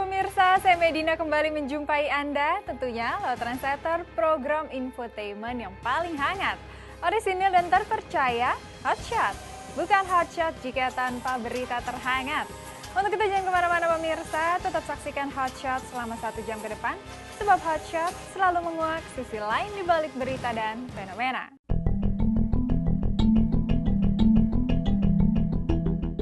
pemirsa, saya Medina kembali menjumpai Anda tentunya lewat translator program infotainment yang paling hangat, orisinil dan terpercaya, Hotshot. Bukan Hotshot jika tanpa berita terhangat. Untuk itu jangan kemana-mana pemirsa, tetap saksikan Hotshot selama 1 jam ke depan, sebab Hotshot selalu menguak sisi lain di balik berita dan fenomena.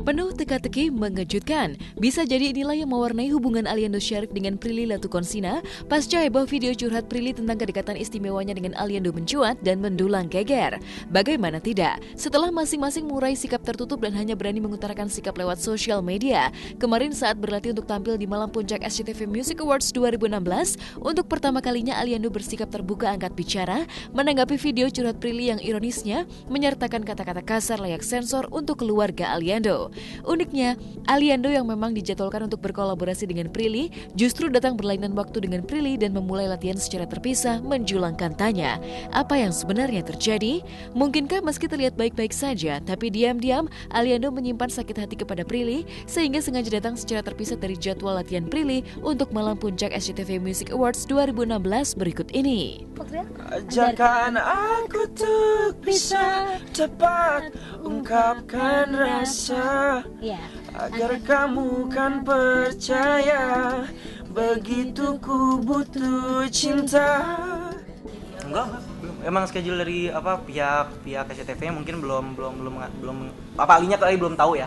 Penuh teka-teki mengejutkan. Bisa jadi inilah yang mewarnai hubungan Aliando Syarif dengan Prilly Latukonsina pasca heboh video curhat Prilly tentang kedekatan istimewanya dengan Aliando mencuat dan mendulang geger. Bagaimana tidak? Setelah masing-masing mengurai sikap tertutup dan hanya berani mengutarakan sikap lewat sosial media, kemarin saat berlatih untuk tampil di malam puncak SCTV Music Awards 2016, untuk pertama kalinya Aliando bersikap terbuka angkat bicara menanggapi video curhat Prilly yang ironisnya menyertakan kata-kata kasar layak sensor untuk keluarga Aliando. Uniknya, Aliando yang memang dijadwalkan untuk berkolaborasi dengan Prilly justru datang berlainan waktu dengan Prilly dan memulai latihan secara terpisah menjulang tanya. Apa yang sebenarnya terjadi? Mungkinkah meski terlihat baik-baik saja, tapi diam-diam Aliando menyimpan sakit hati kepada Prilly sehingga sengaja datang secara terpisah dari jadwal latihan Prilly untuk malam puncak SCTV Music Awards 2016 berikut ini. Ajarkan aku untuk bisa cepat ungkapkan rasa, agar kamu kan percaya begitu ku butuh cinta. Enggak, emang schedule dari pihak SCTV mungkin belum Alinya kali belum tahu ya.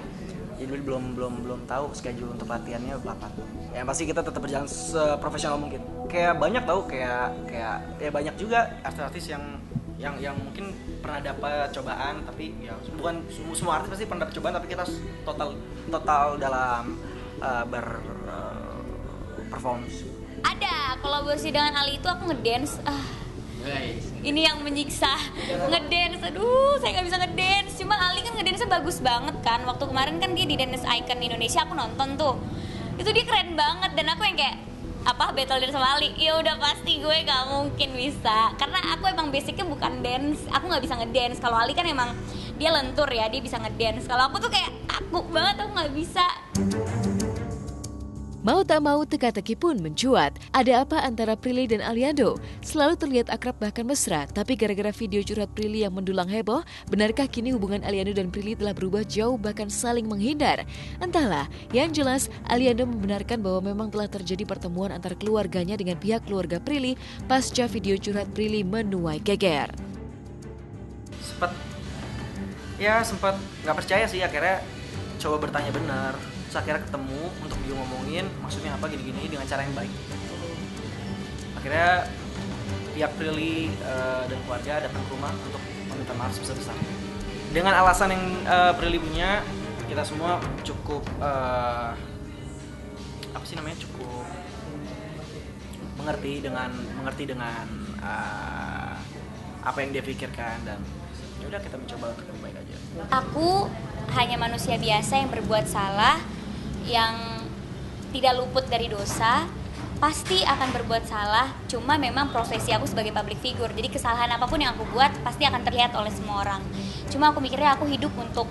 Jadi belum tahu schedule untuk latihannya kapan. Ya pasti kita tetap berjalan seprofesional mungkin. Kayak banyak tahu kayak banyak juga artis-artis yang mungkin pernah dapat cobaan, tapi ya bukan semua artis pasti pernah dapat cobaan, tapi kita total dalam perform. Ada kolaborasi dengan Ali itu aku ngedance. Ini yang menyiksa, ngedance. Aduh, saya nggak bisa ngedance. Cuma Ali kan ngedance-nya bagus banget kan. Waktu kemarin kan dia di Dance Icon Indonesia, aku nonton tuh. Itu dia keren banget dan aku yang kayak battle dance sama Ali. Ya udah pasti gue gak mungkin bisa. Karena aku emang basicnya bukan dance. Aku nggak bisa ngedance. Kalau Ali kan emang dia lentur ya, dia bisa ngedance. Kalau aku tuh kayak kaku banget, aku nggak bisa. Mau tak mau teka-teki pun mencuat. Ada apa antara Prilly dan Aliando? Selalu terlihat akrab bahkan mesra, tapi gara-gara video curhat Prilly yang mendulang heboh, benarkah kini hubungan Aliando dan Prilly telah berubah jauh bahkan saling menghindar? Entahlah, yang jelas Aliando membenarkan bahwa memang telah terjadi pertemuan antar keluarganya dengan pihak keluarga Prilly pasca video curhat Prilly menuai geger. Sempat nggak percaya sih, akhirnya coba bertanya benar. Terus akhirnya ketemu untuk dia ngomongin maksudnya apa gini-gini dengan cara yang baik. Akhirnya pihak Prilly dan keluarga datang ke rumah untuk meminta maaf sebesar-besarnya. Dengan alasan yang Prilly punya, kita semua cukup cukup mengerti dengan apa yang dia pikirkan, dan ya udah kita mencoba untuk yang baik aja. Aku hanya manusia biasa yang berbuat salah, yang tidak luput dari dosa, pasti akan berbuat salah. Cuma memang profesi aku sebagai public figure, jadi kesalahan apapun yang aku buat pasti akan terlihat oleh semua orang. Cuma aku mikirnya aku hidup untuk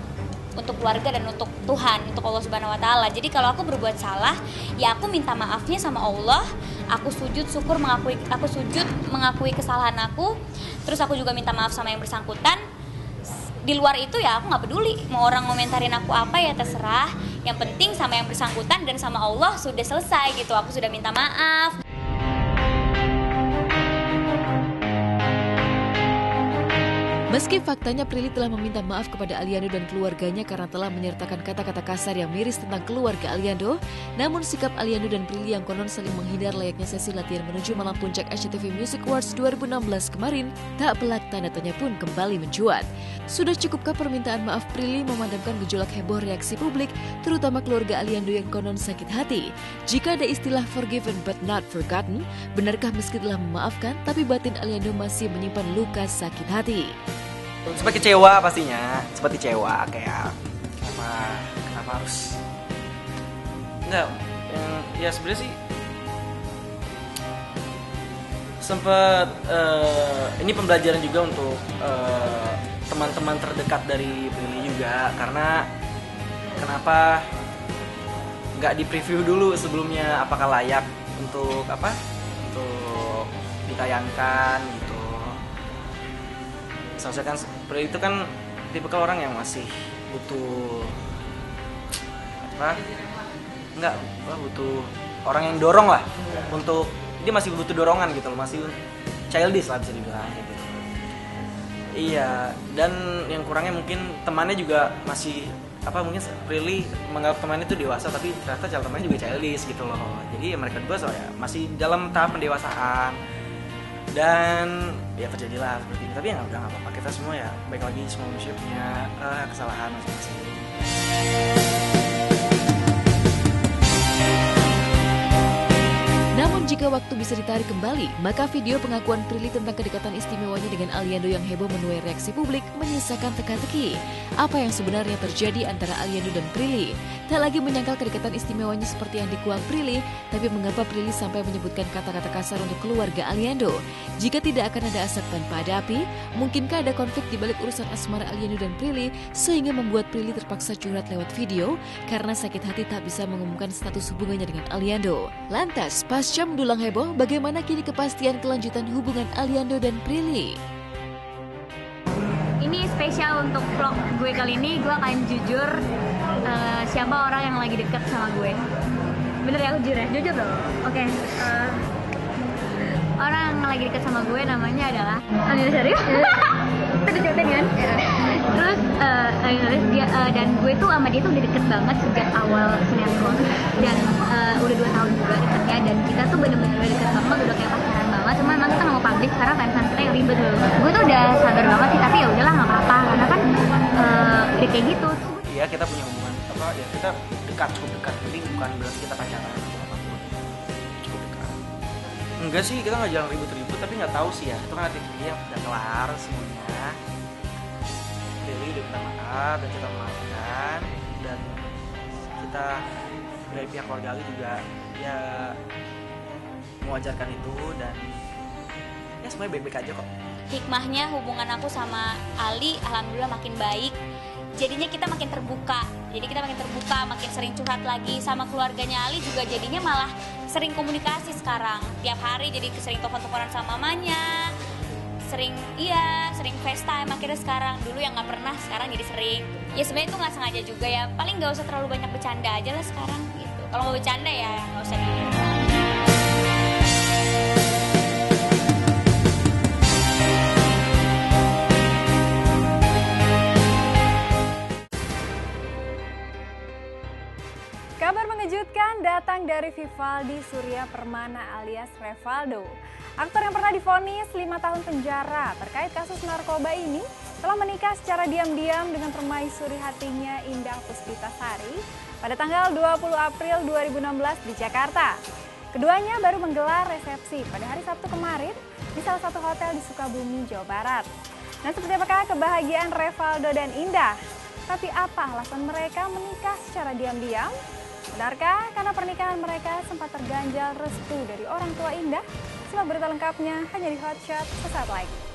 keluarga dan untuk Tuhan, untuk Allah Subhanahu Wa Taala. Jadi kalau aku berbuat salah, ya aku minta maafnya sama Allah. Aku sujud syukur mengakui kesalahan aku. Terus aku juga minta maaf sama yang bersangkutan. Di luar itu ya aku nggak peduli mau orang komentarin aku apa, ya terserah. Yang penting sama yang bersangkutan dan sama Allah sudah selesai gitu. Aku sudah minta maaf. Meski faktanya Prilly telah meminta maaf kepada Aliando dan keluarganya karena telah menyertakan kata-kata kasar yang miris tentang keluarga Aliando, namun sikap Aliando dan Prilly yang konon saling menghindar layaknya sesi latihan menuju malam puncak SCTV Music Awards 2016 kemarin, tak pelak tanda tanya pun kembali mencuat. Sudah cukupkah permintaan maaf Prilly memadamkan gejolak heboh reaksi publik, terutama keluarga Aliando yang konon sakit hati? Jika ada istilah forgiven but not forgotten, benarkah meski telah memaafkan, tapi batin Aliando masih menyimpan luka sakit hati? Sempat kecewa pastinya, kayak kenapa harus ya sebenarnya sih sempat ini pembelajaran juga untuk teman-teman terdekat dari Prilly juga, karena kenapa nggak di preview dulu sebelumnya apakah layak untuk untuk ditayangkan gitu. Soalnya kan Prilly itu kan tipikal orang yang masih butuh butuh orang yang dorong lah, untuk dia masih butuh dorongan gitu loh, masih childish lah bisa dibilang kayak gitu. Iya, dan yang kurangnya mungkin temannya juga masih mungkin Prilly menganggap temannya itu dewasa, tapi ternyata calon temannya juga childish gitu loh. Jadi ya mereka dua soalnya masih dalam tahap pendewasaan, dan ya terjadilah seperti ini. Tapi ya udah nggak apa-apa, kita semua ya baik lagi, semua manusia punya kesalahan masing-masing. Namun jika waktu bisa ditarik kembali, maka video pengakuan Prilly tentang kedekatan istimewanya dengan Aliando yang heboh menuai reaksi publik menyisakan teka-teki. Apa yang sebenarnya terjadi antara Aliando dan Prilly? Tak lagi menyangkal kedekatan istimewanya seperti yang dikuak Prilly, tapi mengapa Prilly sampai menyebutkan kata-kata kasar untuk keluarga Aliando? Jika tidak akan ada asap tanpa ada api, mungkinkah ada konflik di balik urusan asmara Aliando dan Prilly sehingga membuat Prilly terpaksa curhat lewat video karena sakit hati tak bisa mengumumkan status hubungannya dengan Aliando? Lantas, pasca mendulang heboh, bagaimana kini kepastian kelanjutan hubungan Aliando dan Prilly? Ini spesial untuk vlog gue kali ini. Gue akan jujur siapa orang yang lagi deket sama gue. Bener ya, aku jujur ya? Jujur dong. Oke. Orang yang lagi deket sama gue namanya adalah Anila Syarif. Kita dicobain kan? Terus dia dan gue tuh sama dia tuh udah deket banget sejak awal sinetron, dan udah 2 tahun juga deketnya, dan kita tuh bener-bener udah deket banget, udah kayak pacaran banget. Cuma emang kita nggak mau publik karena fans kita yang ribet dulu. Gue tuh udah sadar banget sih, tapi ya udahlah nggak apa-apa karena kan udah kayak gitu. Iya, kita punya hubungan ya kita cukup dekat, tapi bukan berarti kita pacaran atau apapun. Cukup dekat. Enggak sih, kita nggak jalan ribut-ribut, tapi nggak tahu sih ya. Itu kan dia udah kelar semuanya. Prilly udah minta maaf dan kita memaafkan, dan kita dari pihak keluarga Ali juga ya mewajarkan itu, dan ya semuanya baik-baik aja kok. Hikmahnya hubungan aku sama Ali alhamdulillah makin baik. Jadinya kita makin terbuka. Jadi kita makin terbuka, makin sering curhat lagi sama keluarganya Ali juga, jadinya malah sering komunikasi sekarang. Tiap hari jadi sering telepon-teleponan sama mamanya. Sering FaceTime akhirnya sekarang. Dulu yang nggak pernah, sekarang jadi sering. Ya sebenarnya itu nggak sengaja juga ya. Paling nggak usah terlalu banyak bercanda aja lah sekarang gitu. Kalau mau bercanda ya nggak usah di. Kabar mengejutkan datang dari Vivaldi Surya Permana alias Revaldo. Aktor yang pernah divonis 5 tahun penjara terkait kasus narkoba ini telah menikah secara diam-diam dengan permaisuri hatinya Indah Puspitasari pada tanggal 20 April 2016 di Jakarta. Keduanya baru menggelar resepsi pada hari Sabtu kemarin di salah satu hotel di Sukabumi, Jawa Barat. Nah, seperti apakah kebahagiaan Revaldo dan Indah? Tapi apa alasan mereka menikah secara diam-diam? Benarkah karena pernikahan mereka sempat terganjal restu dari orang tua Indah? Simak berita lengkapnya hanya di Hotshot sesaat lagi.